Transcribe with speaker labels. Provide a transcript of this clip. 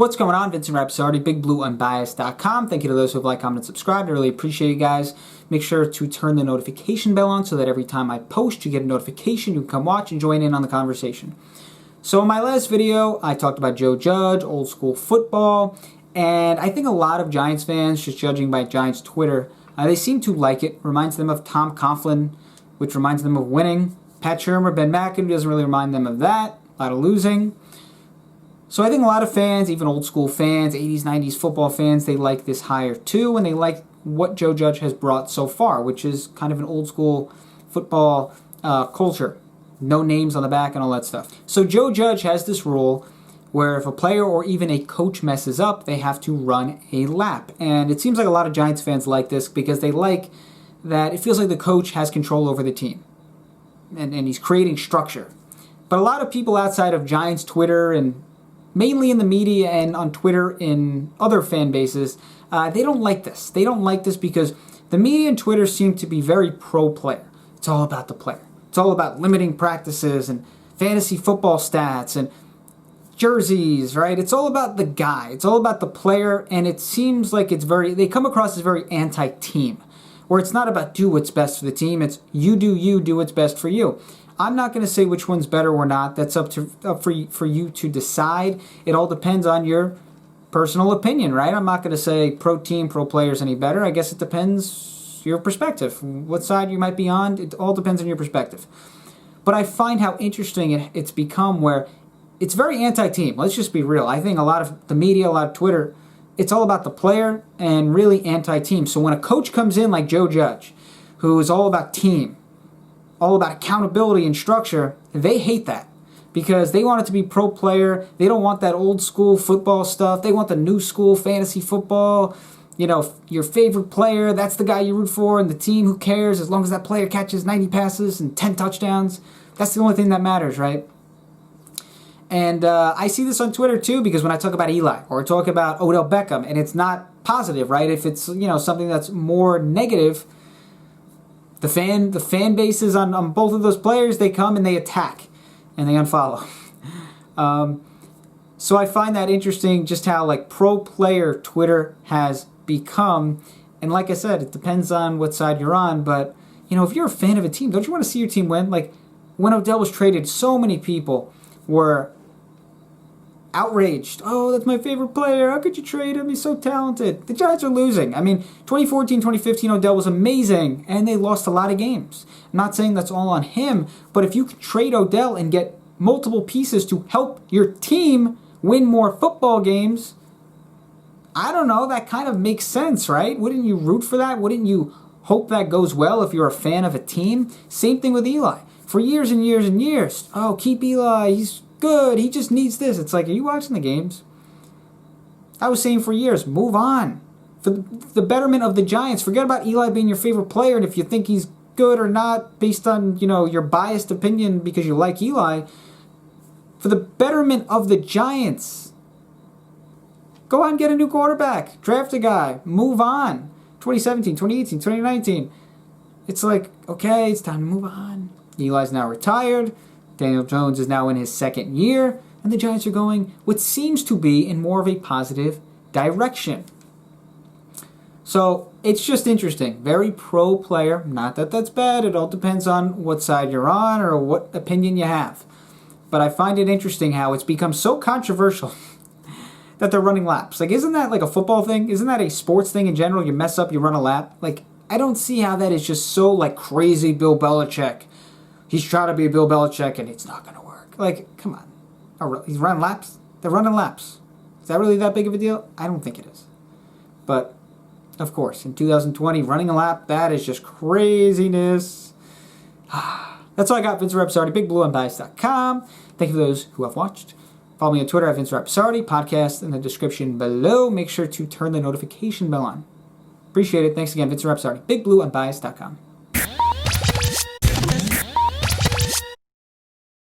Speaker 1: What's going on? Vincent Rapsardi, BigBlueUnbiased.com. Thank you to those who have liked, commented, and subscribed. I really appreciate you guys. Make sure to turn the notification bell on so that every time I post, you get a notification. You can come watch and join in on the conversation. So in my last video, I talked about Joe Judge, old school football, and I think a lot of Giants fans, just judging by Giants Twitter, they seem to like it. Reminds them of Tom Coughlin, which reminds them of winning. Pat Shurmur, Ben McAdoo doesn't really remind them of that. A lot of losing. So I think a lot of fans, even old school fans, 80s, 90s football fans, they like this hire too, and they like what Joe Judge has brought so far, which is kind of an old school football culture. No names on the back and all that stuff. So Joe Judge has this rule where if a player or even a coach messes up, they have to run a lap. And it seems like a lot of Giants fans like this because they like that it feels like the coach has control over the team. And he's creating structure. But a lot of people outside of Giants Twitter and mainly in the media and on Twitter in other fan bases, they don't like this. They don't like this because the media and Twitter seem to be very pro-player. It's all about the player. It's all about limiting practices and fantasy football stats and jerseys, right? It's all about the guy. It's all about the player, and it seems like they come across as very anti-team, where it's not about do what's best for the team. It's you, do what's best for you. I'm not going to say which one's better or not. That's up for you to decide. It all depends on your personal opinion, right? I'm not going to say pro team, pro players any better. I guess it depends your perspective. What side you might be on, it all depends on your perspective. But I find how interesting it's become where it's very anti-team. Let's just be real. I think a lot of the media, a lot of Twitter, it's all about the player and really anti-team. So when a coach comes in like Joe Judge, who is all about team, all about accountability and structure, they hate that because they want it to be pro player. They don't want that old school football stuff. They want the new school fantasy football. You know, your favorite player, that's the guy you root for, and the team, who cares as long as that player catches 90 passes and 10 touchdowns. That's the only thing that matters, right? And I see this on Twitter too because when I talk about Eli or talk about Odell Beckham, and it's not positive, right? If it's, something that's more negative, the fan bases on both of those players, they come and they attack and they unfollow. So I find that interesting, just how like pro player Twitter has become. And like I said, it depends on what side you're on. But if you're a fan of a team, don't you want to see your team win? Like when Odell was traded, so many people were outraged. Oh, that's my favorite player. How could you trade him? He's so talented. The Giants are losing. I mean, 2014, 2015, Odell was amazing, and they lost a lot of games. I'm not saying that's all on him, but if you can trade Odell and get multiple pieces to help your team win more football games, I don't know, that kind of makes sense, right? Wouldn't you root for that? Wouldn't you hope that goes well if you're a fan of a team? Same thing with Eli. For years and years and years, oh, keep Eli, he's good, he just needs this. It's like, are you watching the games? I was saying for years, move on. For the betterment of the Giants, forget about Eli being your favorite player, and if you think he's good or not based on, your biased opinion because you like Eli, for the betterment of the Giants, go out and get a new quarterback, draft a guy, move on. 2017, 2018, 2019. It's like, okay, it's time to move on. Eli's now retired. Daniel Jones is now in his second year, and the Giants are going what seems to be in more of a positive direction. So it's just interesting. Very pro player. Not that that's bad. It all depends on what side you're on or what opinion you have. But I find it interesting how it's become so controversial that they're running laps. Like, isn't that like a football thing? Isn't that a sports thing in general? You mess up, you run a lap. Like, I don't see how that is just so like crazy Bill Belichick. He's trying to be a Bill Belichick, and it's not going to work. Like, come on. He's running laps? They're running laps. Is that really that big of a deal? I don't think it is. But, of course, in 2020, running a lap, that is just craziness. That's all I got. Vince Rapsardi, BigBlueUnbiased.com. Thank you for those who have watched. Follow me on Twitter at Vince Rapsardi. Podcast in the description below. Make sure to turn the notification bell on. Appreciate it. Thanks again. Vince Rapsardi, BigBlueUnbiased.com.